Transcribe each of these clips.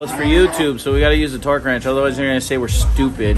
It's for YouTube, so we gotta use the torque wrench, otherwise they're gonna say we're stupid.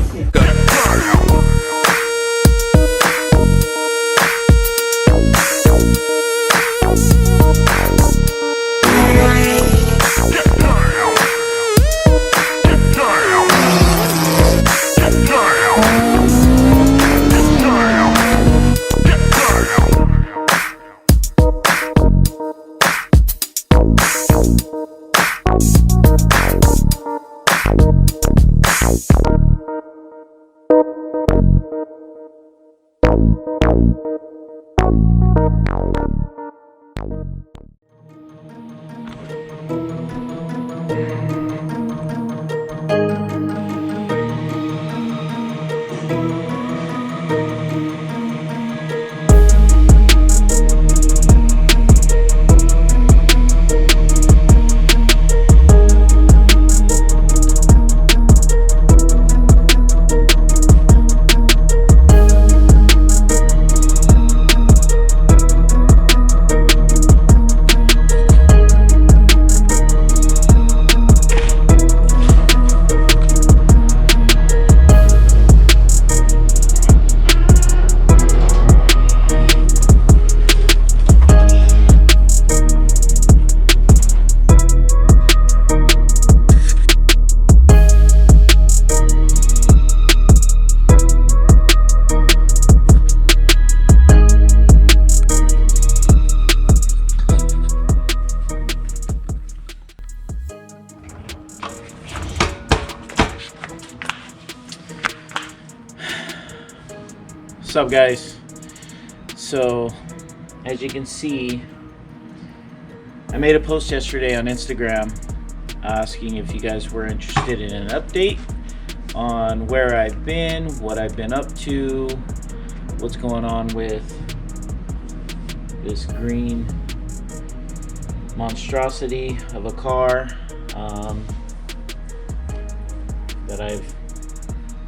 What's up, guys? So as you can see, I made a post yesterday on Instagram asking if you guys were interested in an update on where I've been, what I've been up to, what's going on with this green monstrosity of a car that I've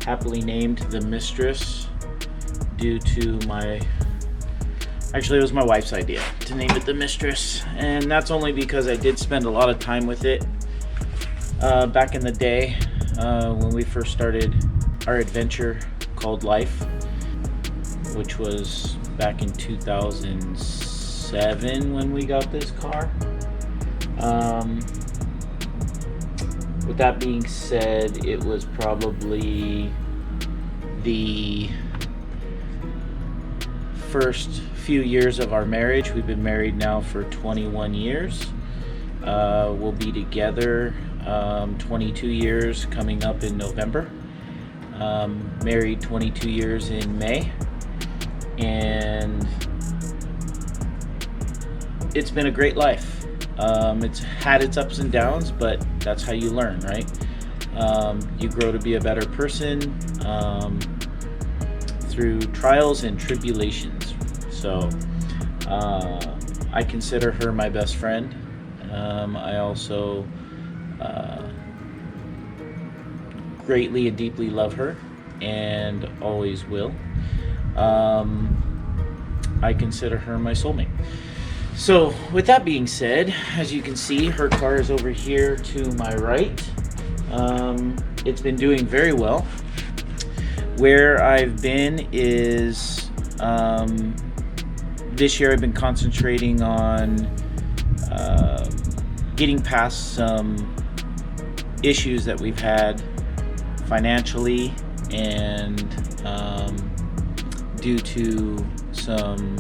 happily named the Mistress, due to actually it was my wife's idea to name it the Mistress, and that's only because I did spend a lot of time with it back in the day when we first started our adventure called life, which was back in 2007 when we got this car. With that being said, it was probably the first few years of our marriage. We've been married now for 21 years. We'll be together 22 years coming up in November. Married 22 years in May, and it's been a great life. It's had its ups and downs, but that's how you learn, right? You grow to be a better person through trials and tribulations. So I consider her my best friend. I also greatly and deeply love her and always will. I consider her my soulmate. So with that being said, as you can see, her car is over here to my right. It's been doing very well. Where I've been is this year I've been concentrating on getting past some issues that we've had financially, and due to some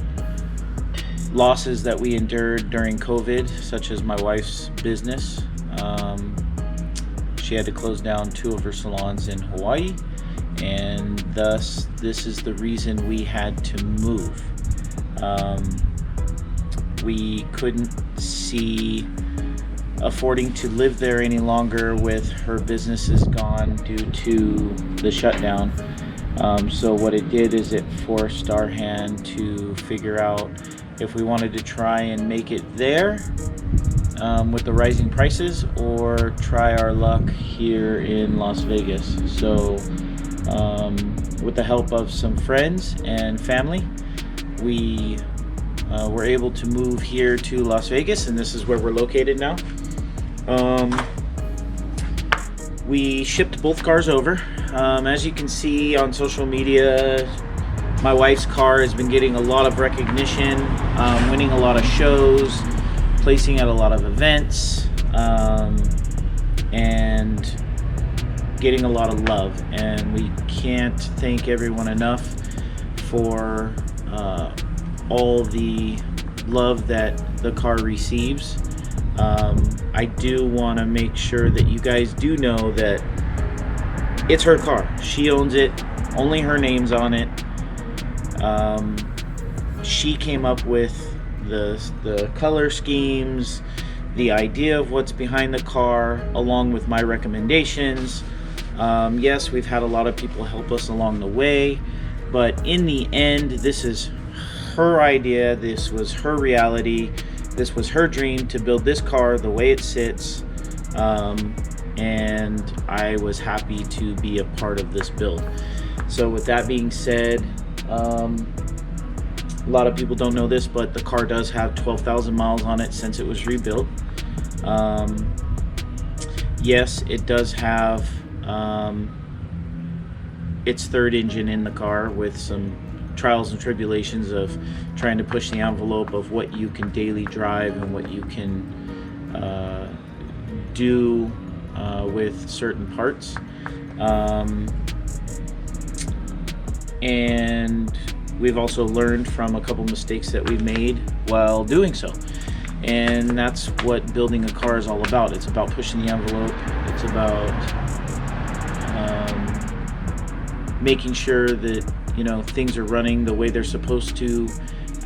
losses that we endured during COVID, such as my wife's business. She had to close down 2 of her salons in Hawaii, and thus this is the reason we had to move. We couldn't see affording to live there any longer with her businesses gone due to the shutdown. So what it did is it forced our hand to figure out if we wanted to try and make it there with the rising prices, or try our luck here in Las Vegas. So with the help of some friends and family, we were able to move here to Las Vegas, and this is where we're located now. we shipped both cars over. As you can see on social media, my wife's car has been getting a lot of recognition, winning a lot of shows, placing at a lot of events, and getting a lot of love. And we can't thank everyone enough for all the love that the car receives. I do want to make sure that you guys do know that it's her car. She owns it, only her name's on it. She came up with the color schemes, the idea of what's behind the car, along with my recommendations. Yes, we've had a lot of people help us along the way, but in the end, this is her idea. This was her reality. This was her dream to build this car the way it sits, and I was happy to be a part of this build. So with that being said, a lot of people don't know this, but the car does have 12,000 miles on it since it was rebuilt. Yes, it does have its third engine in the car, with some trials and tribulations of trying to push the envelope of what you can daily drive and what you can do with certain parts. And we've also learned from a couple mistakes that we made while doing so. And that's what building a car is all about. It's about pushing the envelope. It's about making sure that, you know, things are running the way they're supposed to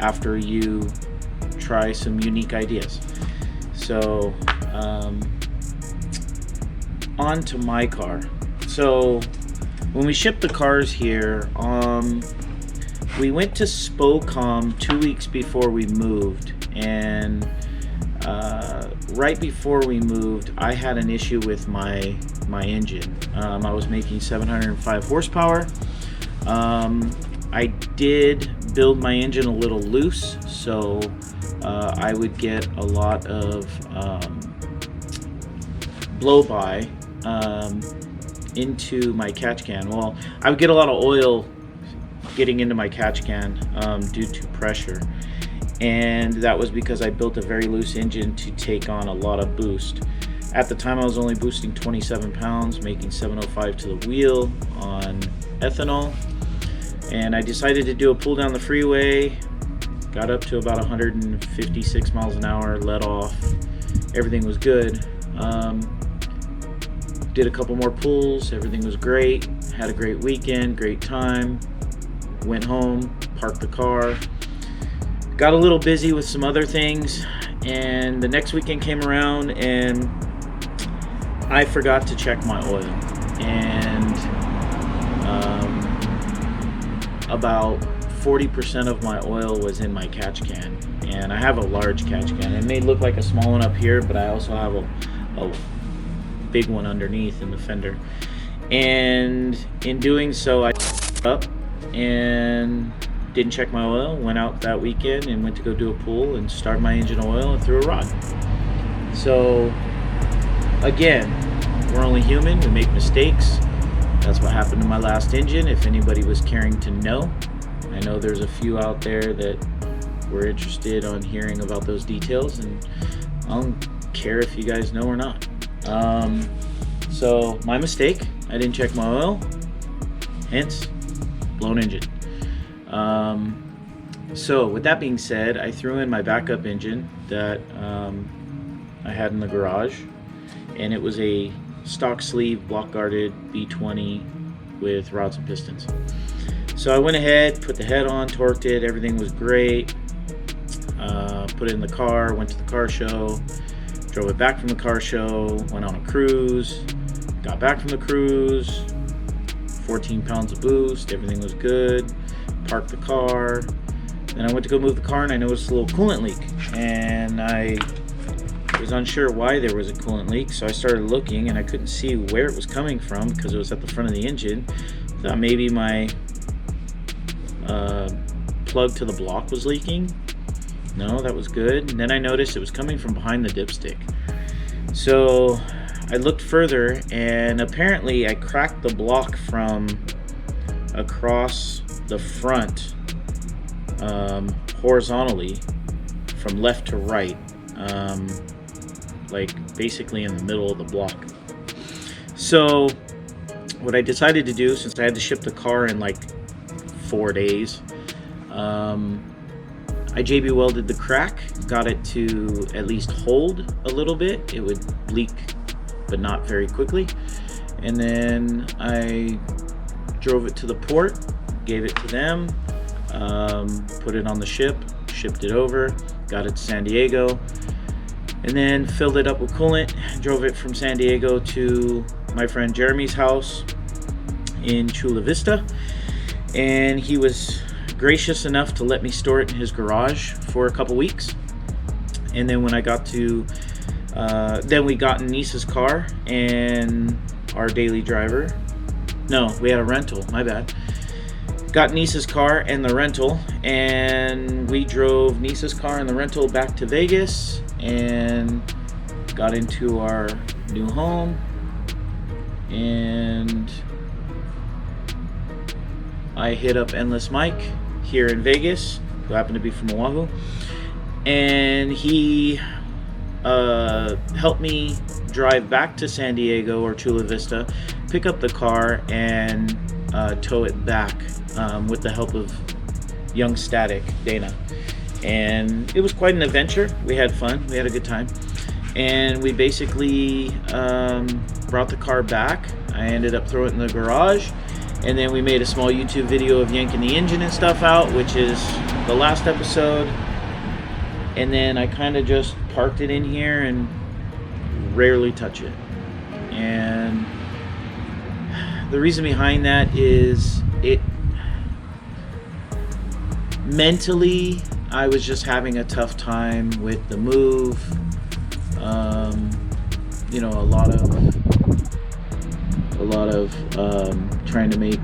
after you try some unique ideas. So on to my car. So when we shipped the cars here, we went to Spocom 2 weeks before we moved, and right before we moved, I had an issue with my engine. I was making 705 horsepower. I did build my engine a little loose, so I would get a lot of blow-by into my catch can. Well, I would get a lot of oil getting into my catch can due to pressure, and that was because I built a very loose engine to take on a lot of boost. At the time, I was only boosting 27 pounds, making 705 to the wheel on ethanol, and I decided to do a pull down the freeway. Got up to about 156 miles an hour, let off, everything was good. Did a couple more pulls, everything was great, had a great weekend, great time, went home, parked the car, got a little busy with some other things, and the next weekend came around and I forgot to check my oil, and about 40% of my oil was in my catch can, and I have a large catch can. It may look like a small one up here, but I also have a big one underneath in the fender, and in doing so I up and didn't check my oil. Went out that weekend and went to go do a pull and start my engine oil and threw a rod. So again, we're only human, we make mistakes. That's what happened to my last engine, if anybody was caring to know. I know there's a few out there that were interested on hearing about those details, and I don't care if you guys know or not. So my mistake, I didn't check my oil, hence blown engine. So with that being said, I threw in my backup engine that I had in the garage, and it was a stock sleeve block guarded B20 with rods and pistons. So I went ahead, put the head on, torqued it, everything was great. Put it in the car, went to the car show, drove it back from the car show, went on a cruise, got back from the cruise, 14 pounds of boost, everything was good, parked the car. Then I went to go move the car and I noticed a little coolant leak, and I was unsure why there was a coolant leak, so I started looking and I couldn't see where it was coming from because it was at the front of the engine. Thought maybe my plug to the block was leaking. No, that was good. And then I noticed it was coming from behind the dipstick. So I looked further, and apparently I cracked the block from across the front, horizontally from left to right, like basically in the middle of the block. So what I decided to do, since I had to ship the car in like 4 days, I JB welded the crack, got it to at least hold a little bit. It would leak, but not very quickly. And then I drove it to the port, gave it to them, put it on the ship, shipped it over, got it to San Diego, and then filled it up with coolant, drove it from San Diego to my friend Jeremy's house in Chula Vista, and he was gracious enough to let me store it in his garage for a couple weeks. And then when I got to then we got in Nisa's car and our daily driver, no, we had a rental, my bad, got Nisa's car and the rental, and we drove Nisa's car and the rental back to Vegas and got into our new home. And I hit up Endless Mike here in Vegas, who happened to be from Oahu, and he helped me drive back to San Diego or Chula Vista, pick up the car, and tow it back with the help of young Static, Dana. And it was quite an adventure. We had fun, we had a good time, and we basically brought the car back. I ended up throwing it in the garage, and then we made a small YouTube video of yanking the engine and stuff out, which is the last episode. And then I kind of just parked it in here and rarely touch it. And the reason behind that is mentally, I was just having a tough time with the move. You know, a lot of trying to make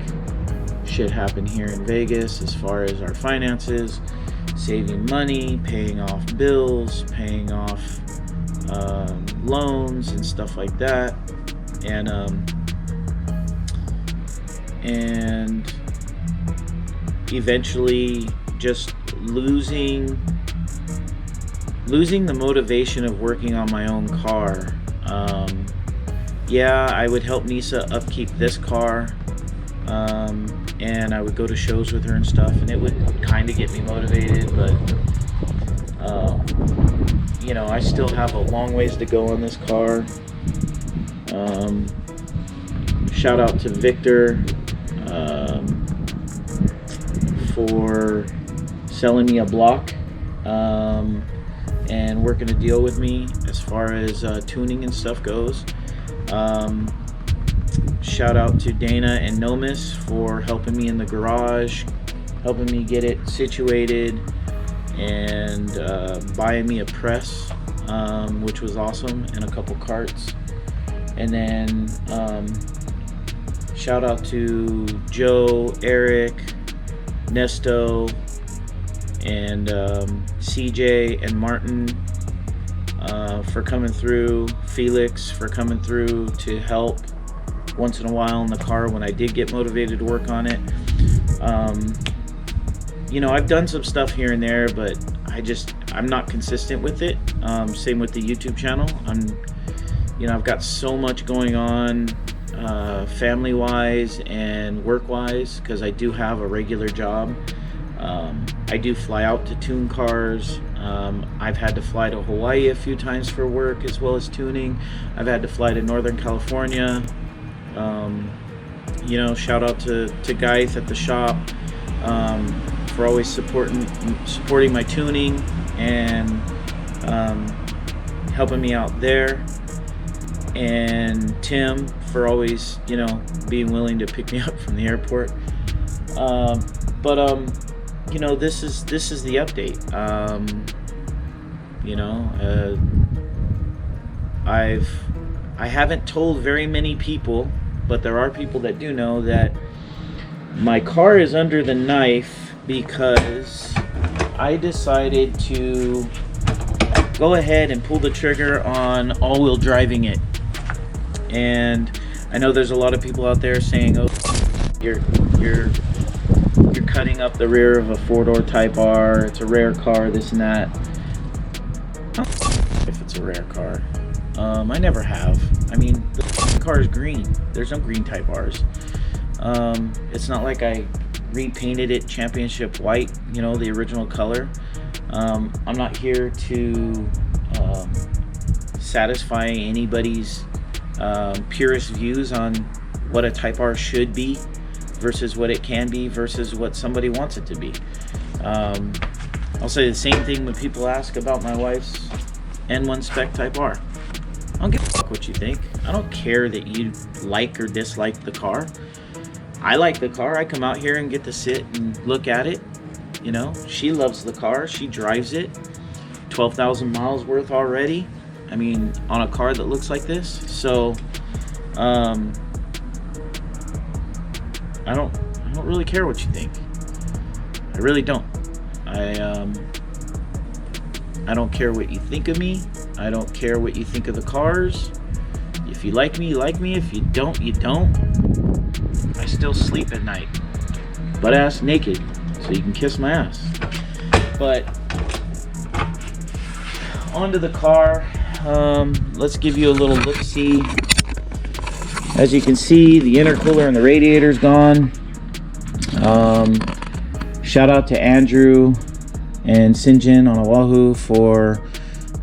shit happen here in Vegas as far as our finances, saving money, paying off bills, paying off loans and stuff like that, and eventually just losing the motivation of working on my own car. Yeah, I would help Nisa upkeep this car, and I would go to shows with her and stuff, and it would kind of get me motivated, but you know, I still have a long ways to go on this car. Shout out to Victor for selling me a block and working a deal with me as far as tuning and stuff goes. Shout out to Dana and Nomis for helping me in the garage, helping me get it situated, and buying me a press, which was awesome, and a couple carts. And then shout out to Joe, Eric, Nesto, and CJ and Martin for coming through, Felix for coming through to help once in a while in the car when I did get motivated to work on it. You know, I've done some stuff here and there, but I'm not consistent with it. Same with the YouTube channel. I've got so much going on family-wise and work-wise, because I do have a regular job. I do fly out to tune cars. I've had to fly to Hawaii a few times for work as well as tuning. I've had to fly to Northern California. You know, shout out to Guys at the shop for always supporting my tuning and helping me out there. And Tim for always, you know, being willing to pick me up from the airport. You know, this is the update. You know, I haven't told very many people, but there are people that do know that my car is under the knife because I decided to go ahead and pull the trigger on all-wheel driving it. And I know there's a lot of people out there saying, oh, you're cutting up the rear of a 4-door Type R, it's a rare car, this and that. I don't know if it's a rare car. I never have. I mean, the car is green. There's no green Type Rs. It's not like I repainted it championship white, you know, the original color. I'm not here to satisfy anybody's purest views on what a Type R should be versus what it can be versus what somebody wants it to be. I'll say the same thing when people ask about my wife's N1 spec Type R. I don't give a fuck what you think. I don't care that you like or dislike the car. I like the car. I come out here and get to sit and look at it. You know, she loves the car. She drives it. 12,000 miles worth already. I mean, on a car that looks like this. So, I don't really care what you think. I really don't. I don't care what you think of me. I don't care what you think of the cars. If you like me, you like me. If you don't, you don't. I still sleep at night, butt ass naked, so you can kiss my ass. But onto the car. Let's give you a little look-see. As you can see, the intercooler and the radiator's gone. Shout out to Andrew and Sinjin on Oahu for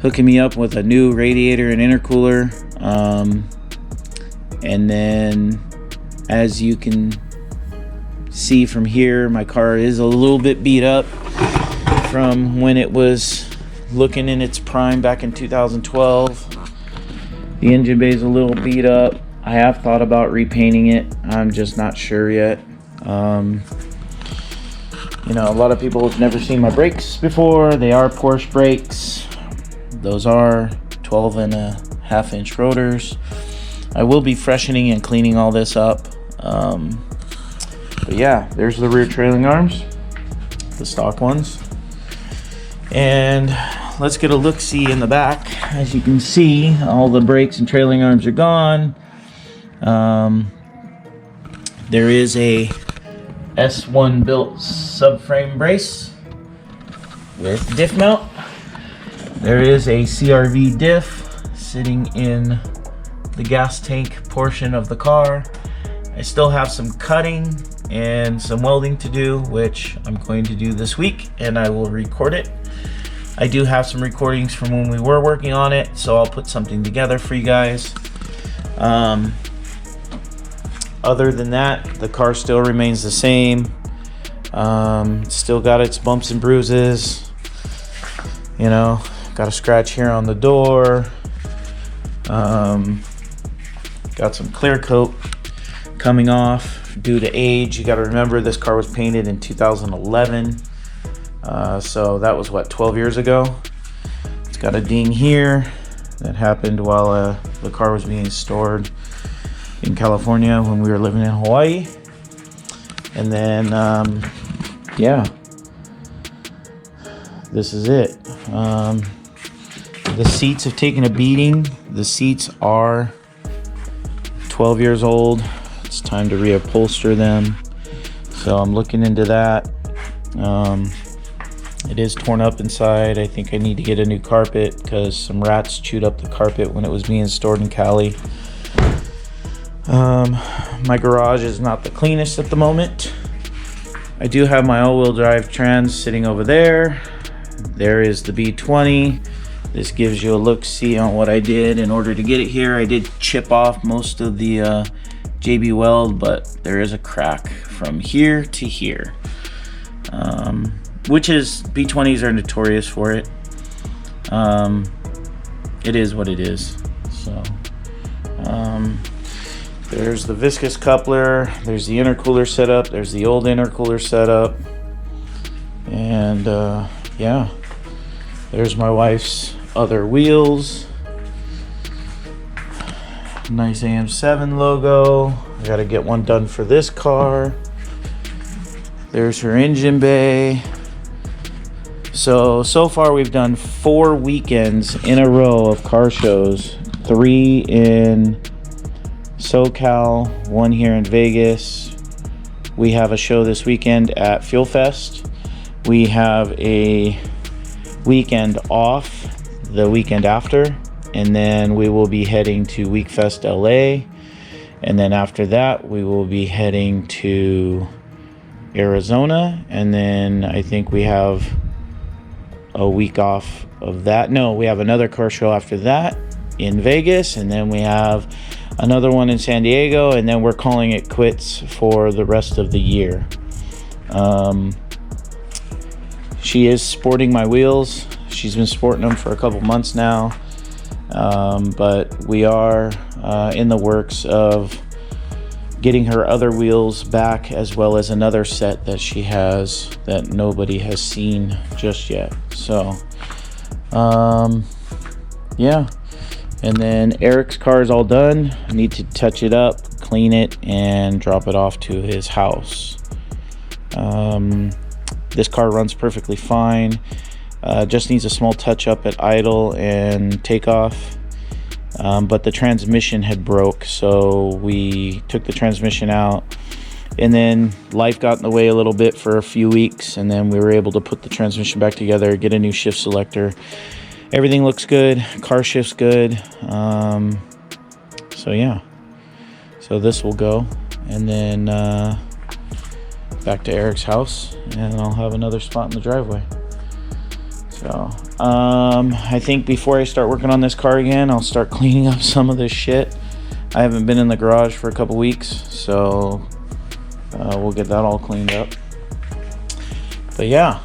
hooking me up with a new radiator and intercooler. And then, as you can see from here, my car is a little bit beat up from when it was looking in its prime back in 2012. The engine bay is a little beat up. I have thought about repainting it. I'm just not sure yet. You know, a lot of people have never seen my brakes before. They are Porsche brakes. Those are 12.5-inch rotors. I will be freshening and cleaning all this up. But yeah, there's the rear trailing arms, the stock ones. And let's get a look-see in the back. As you can see, all the brakes and trailing arms are gone. There is a S1 built subframe brace with diff mount. There is a CRV diff sitting in the gas tank portion of the car. I still have some cutting and some welding to do, which I'm going to do this week, and I will record it. I do have some recordings from when we were working on it, so I'll put something together for you guys. Other than that, the car still remains the same. Still got its bumps and bruises. You know, got a scratch here on the door. Got some clear coat coming off due to age. You got to remember this car was painted in 2011. So that was what, 12 years ago. It's got a ding here that happened while the car was being stored in California when we were living in Hawaii. And then yeah, this is it. The seats have taken a beating. The seats are 12 years old. It's time to reupholster them, so I'm looking into that. It is torn up inside. I think I need to get a new carpet because some rats chewed up the carpet when it was being stored in Cali. My garage is not the cleanest at the moment. I do have my all-wheel drive trans sitting over there. There is the B20. This gives you a look-see on what I did in order to get it here. I did chip off most of the JB Weld, but there is a crack from here to here, which is, B20s are notorious for it. It is what it is. So there's the viscous coupler, there's the intercooler setup, there's the old intercooler setup, and yeah, there's my wife's other wheels. Nice AM7 logo. I gotta get one done for this car. There's her engine bay. So far we've done 4 weekends in a row of car shows, 3 in SoCal, one here in Vegas. We have a show this weekend at Fuel Fest. We have a weekend off the weekend after, and then we will be heading to WeekFest LA, and then after that we will be heading to Arizona, and then I think we have a week off of that. No, we have another car show after that in Vegas, and then we have another one in San Diego, and then we're calling it quits for the rest of the year. She is sporting my wheels. She's been sporting them for a couple months now, but we are in the works of getting her other wheels back, as well as another set that she has that nobody has seen just yet. So yeah, and then Eric's car is all done. I need to touch it up, clean it, and drop it off to his house. This car runs perfectly fine. Just needs a small touch up at idle and takeoff. But the transmission had broke, so we took the transmission out, and then life got in the way a little bit for a few weeks, and then we were able to put the transmission back together, get a new shift selector. Everything looks good, car shift's good. So yeah, so this will go, and then back to Eric's house, and I'll have another spot in the driveway. So I think before I start working on this car again, I'll start cleaning up some of this shit. I haven't been in the garage for a couple weeks, so we'll get that all cleaned up. But yeah,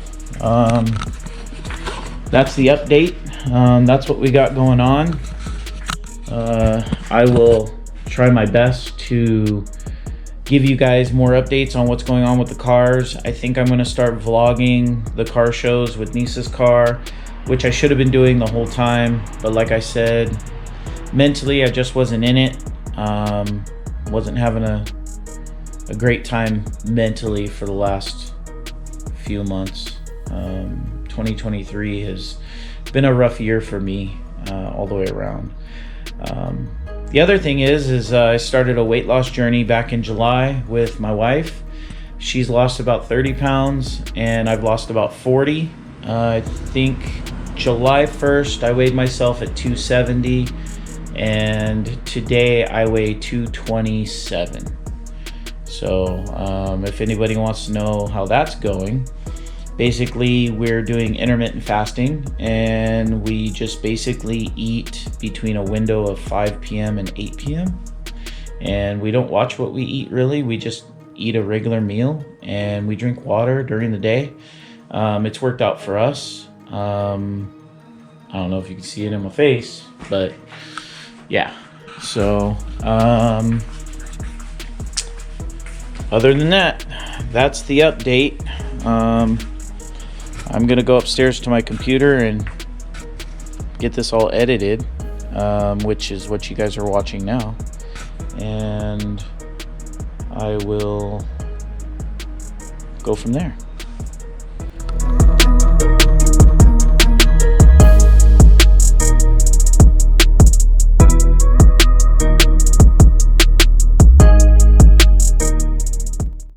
that's the update. That's what we got going on. I will try my best to give you guys more updates on what's going on with the cars. I think I'm going to start vlogging the car shows with Nisa's car, which I should have been doing the whole time, but like I said, mentally I just wasn't in it. Wasn't having a great time mentally for the last few months. 2023 has been a rough year for me all the way around. The other thing is I started a weight loss journey back in July with my wife. She's lost about 30 pounds and I've lost about 40. I think July 1st I weighed myself at 270, and today I weigh 227. So if anybody wants to know how that's going, basically we're doing intermittent fasting, and we just basically eat between a window of 5 p.m. and 8 p.m. and we don't watch what we eat really. We just eat a regular meal and we drink water during the day. It's worked out for us. I don't know if you can see it in my face, but yeah. So other than that, that's the update. I'm gonna go upstairs to my computer and get this all edited, which is what you guys are watching now, and I will go from there.